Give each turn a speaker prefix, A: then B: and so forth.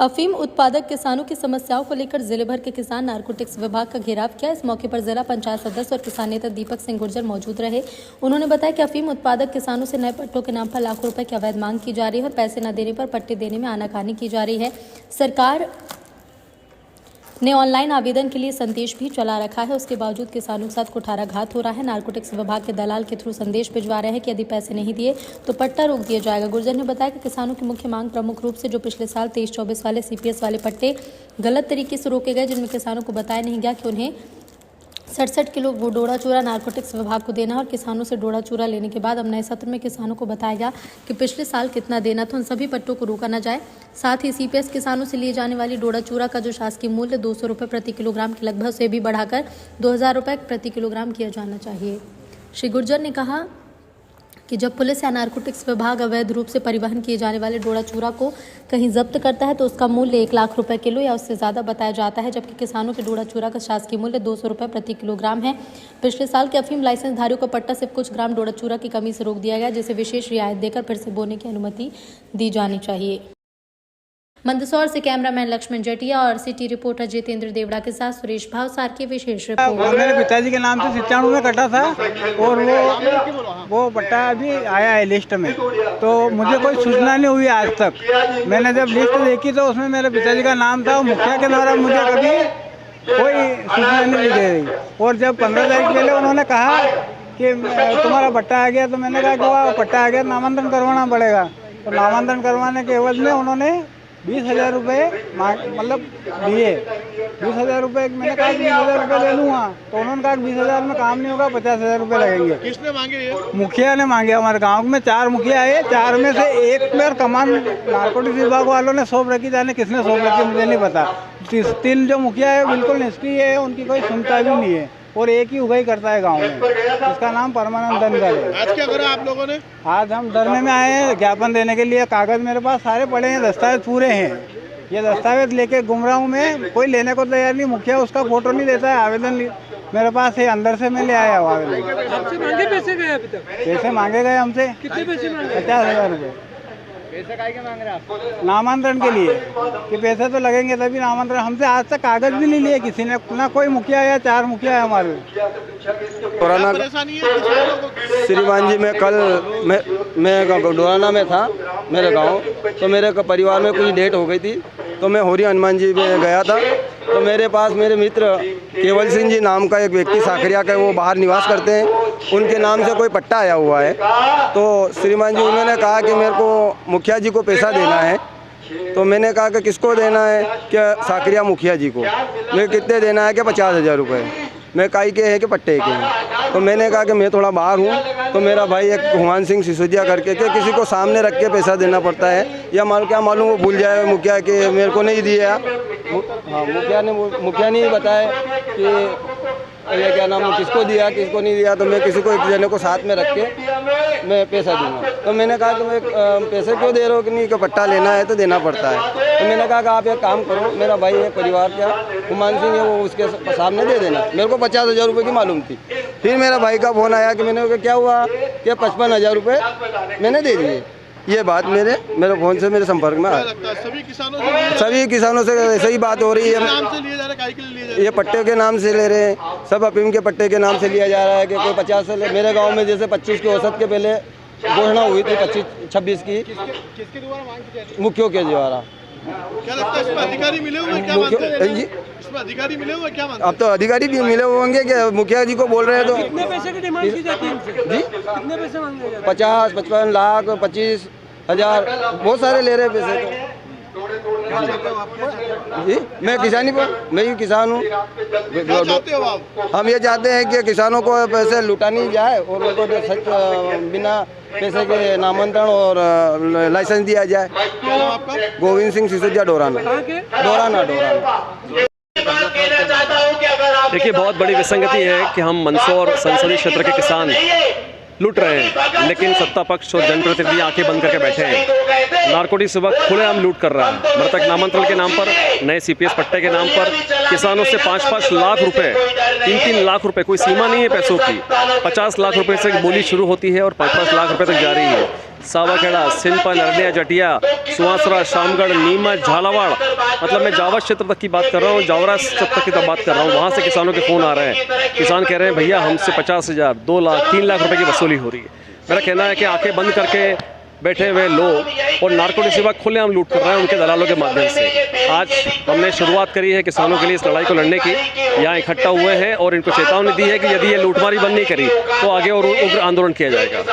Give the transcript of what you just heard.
A: अफीम उत्पादक किसानों की समस्याओं को लेकर जिले भर के किसान नारकोटिक्स विभाग का घेराव किया। इस मौके पर जिला पंचायत सदस्य और किसान नेता दीपक सिंह गुर्जर मौजूद रहे। उन्होंने बताया कि अफीम उत्पादक किसानों से नए पट्टों के नाम पर लाखों रुपए की अवैध मांग की जा रही है और पैसे न देने पर पट्टे देने में आनाकानी की जा रही है। सरकार ने ऑनलाइन आवेदन के लिए संदेश भी चला रखा है, उसके बावजूद किसानों के साथ कुठाराघात हो रहा है। नारकोटिक्स विभाग के दलाल के थ्रू संदेश भिजवा रहे हैं कि यदि पैसे नहीं दिए तो पट्टा रोक दिया जाएगा। गुर्जर ने बताया कि किसानों की मुख्य मांग प्रमुख रूप से जो पिछले साल 23-24 वाले CPS वाले पट्टे गलत तरीके से रोके गए, जिनमें किसानों को बताया नहीं गया कि उन्हें 67 किलो डोडा चूरा नारकोटिक्स विभाग को देना और किसानों से डोडा चूरा लेने के बाद अब नए सत्र में किसानों को बताया गया कि पिछले साल कितना देना था, उन सभी पट्टों को रोका न जाए। साथ ही CPS किसानों से लिए जाने वाली डोडा चूरा का जो शासकीय मूल्य 200 रुपये प्रति किलोग्राम के लगभग से भी बढ़ाकर 2000 रुपये प्रति किलोग्राम किया जाना चाहिए। श्री गुर्जर ने कहा कि जब पुलिस या नारकोटिक्स विभाग अवैध रूप से परिवहन किए जाने वाले डोडा चूरा को कहीं जब्त करता है तो उसका मूल्य 1 लाख रुपए किलो या उससे ज़्यादा बताया जाता है, जबकि किसानों के डोडा चूरा का शासकीय मूल्य 200 रुपये प्रति किलोग्राम है। पिछले साल के अफीम लाइसेंस धारियों को पट्टा सिर्फ कुछ ग्राम डोडा चूरा की कमी से रोक दिया गया, जिसे विशेष रियायत देकर फिर से बोने की अनुमति दी जानी चाहिए। मंदसौर से कैमरामैन लक्ष्मण जटिया और सिटी रिपोर्टर जितेंद्र देवड़ा के साथ सुरेश भावसार की विशेष रिपोर्ट।
B: मेरे पिताजी के नाम से 97 में कटा था और वो पट्टा अभी आया है लिस्ट में, तो मुझे कोई सूचना नहीं हुई आज तक। मैंने जब लिस्ट देखी तो उसमें मेरे पिताजी का नाम था, मुखिया के द्वारा मुझे कभी कोई सूचना नहीं दी गई। और जब 15 तारीख पहले उन्होंने कहा कि तुम्हारा पट्टा आ गया, तो मैंने कहा कि वह पट्टा आ गया, नामांतरण करवाना पड़ेगा। तो नामांतरण करवाने के एवज में उन्होंने 20,000 रुपये मतलब दिए। 20,000 रुपये मैंने कहा 20,000 रुपये ले लूँगा, तो उन्होंने कहा 20,000 में काम नहीं होगा, 50,000 रुपये लगेंगे।
C: किसने मांगे ये? मुखिया
B: ने मांगे। हमारे गांव में 4 मुखिया आए, 4 में से एक में कमान नारकोटिक्स विभाग वालों ने सौंप रखी, जाने किसने सौंप रखी मुझे नहीं पता। 3 जो मुखिया है बिल्कुल निष्क्रिय है, उनकी कोई सुनता भी नहीं है और एक ही उगाई करता है गांव में, इसका नाम परमानंद धनगर है।
C: आज क्या करा आप लोगों ने?
B: आज हम धरने में आए हैं ज्ञापन देने के लिए। कागज मेरे पास सारे पड़े हैं, दस्तावेज पूरे हैं। ये दस्तावेज लेके घूम रहा हूँ मैं, कोई लेने को तैयार नहीं। मुखिया उसका फोटो नहीं देता है। आवेदन मेरे पास है, अंदर से मैं ले आया हूँ आवेदन।
D: आपसे मांगे पैसे गए अभी तक?
B: पैसे मांगे गए हमसे।
D: कितने पैसे मांगे?
B: 50,000 रुपये।
D: पैसे काहे के मांग रहे हैं आप?
B: नामांतरण के लिए कि पैसे तो लगेंगे तभी नामांतरण। हमसे आज तक कागज भी नहीं लिए किसी ने, ना कोई मुखिया या 4 मुखिया है हमारे।
E: श्रीमान जी, मैं कल मैं डोराना में था मेरे गांव, तो मेरे परिवार में कुछ डेट हो गई थी, तो मैं होरी हनुमान जी में गया था। तो मेरे पास मेरे मित्र केवल सिंह जी नाम का एक व्यक्ति साखरिया का, वो बाहर निवास करते हैं, उनके नाम से कोई पट्टा आया हुआ है। तो श्रीमान जी उन्होंने कहा कि मेरे को मुखिया जी को पैसा देना है। तो मैंने कहा कि किसको देना है? क्या साखरिया मुखिया जी को। मैं कितने देना है? कि 50,000 रुपये। मैं काई के है कि पट्टे के हैं। तो मैंने कहा कि मैं थोड़ा बाहर हूँ, तो मेरा भाई एक हुमान सिंह सिसोदिया करके कि किसी को सामने रख के पैसा देना पड़ता है, या क्या मालूम वो भूल जाए मुखिया कि मेरे को नहीं दिया। हाँ, मुखिया ने बताया कि ये क्या नाम, किसको दिया किसको नहीं दिया। तो मैं किसी को एक जने को साथ में रख के मैं पैसा दूंगा। तो मैंने कहा कि मैं पैसे क्यों दे रहे हो कि नहीं, कि पट्टा लेना है तो देना पड़ता है। तो मैंने कहा कि आप एक काम करो, मेरा भाई है परिवार का हुमान सिंह है, वो उसके सामने दे देना। मेरे को 50,000 रुपये की मालूम थी। फिर मेरा भाई का फ़ोन आया कि मैंने क्या हुआ कि 55,000 रुपये मैंने दे दिए। ये बात मेरे फ़ोन से मेरे संपर्क में आया। सभी किसानों से ऐसे ही बात हो रही है। ये पट्टे के नाम से ले रहे हैं, सब अफीम के पट्टे के नाम से लिया जा रहा है कि कोई 50 से मेरे गांव में जैसे 25 की औसत के पहले घोषणा हुई थी, 25-26 की।
C: किसके द्वारा मांग की जा रही है?
E: मुखियों के द्वारा।
C: क्या लगता है इसमें अधिकारी मिले हुए क्या मानते हैं जी? इसमें अधिकारी मिले हुए क्या मानते हैं?
E: अब तो अधिकारी भी मिले हुए होंगे कि मुखिया जी को बोल रहे हैं। तो
D: कितने पैसे की डिमांड की जाती है इनसे? जी, कितने पैसे मांगे जाते हैं?
E: 50, 55 लाख, 25,000, बहुत सारे ले रहे हैं पैसे। जी, मैं किसानी पर, मैं भी किसान हूँ। हम ये चाहते हैं कि किसानों को पैसे लुटा नहीं जाए और उनको बिना पैसे के नामांतरण और लाइसेंस दिया जाए। गोविंद सिंह सिसोदिया, डोराना।
F: देखिए, बहुत बड़ी विसंगति है कि हम मंदसौर संसदीय क्षेत्र के किसान लूट रहे हैं, लेकिन सत्ता पक्ष और जनप्रतिनिधि आंखें बंद करके बैठे हैं। नारकोटिक्स विभाग खुलेआम लूट कर रहा है। मृतक नामांतरण के नाम पर, नए CPS पट्टे के नाम पर किसानों से 5-5 लाख रुपए, 3-3 लाख रुपए, कोई सीमा नहीं है पैसों की। 50 लाख रुपए से बोली शुरू होती है और 5-5 लाख रुपए तक जा रही है। सावाखेड़ा, सिंपल, अरनिया, जटिया, सुहासरा, शामगढ़, नीमच, झालावाड़, मतलब मैं जावा क्षेत्र तक की बात कर रहा हूँ, जावरा क्षेत्र तक की तो बात कर रहा हूँ। वहाँ से किसानों के फ़ोन आ रहे हैं। किसान कह रहे हैं भैया हमसे 50,000, 2 लाख, 3 लाख रुपए की वसूली हो रही है। मेरा कहना है कि आंखें बंद करके बैठे हुए लोग और नारकोटिक्स विभाग खुलेआम लूट कर रहे हैं उनके दलालों के माध्यम से। आज हमने शुरुआत करी है किसानों के लिए इस लड़ाई को लड़ने की। यहाँ इकट्ठा हुए हैं और इनको चेतावनी दी है कि यदि ये लूटमारी बंद नहीं करी तो आगे और उग्र आंदोलन किया जाएगा।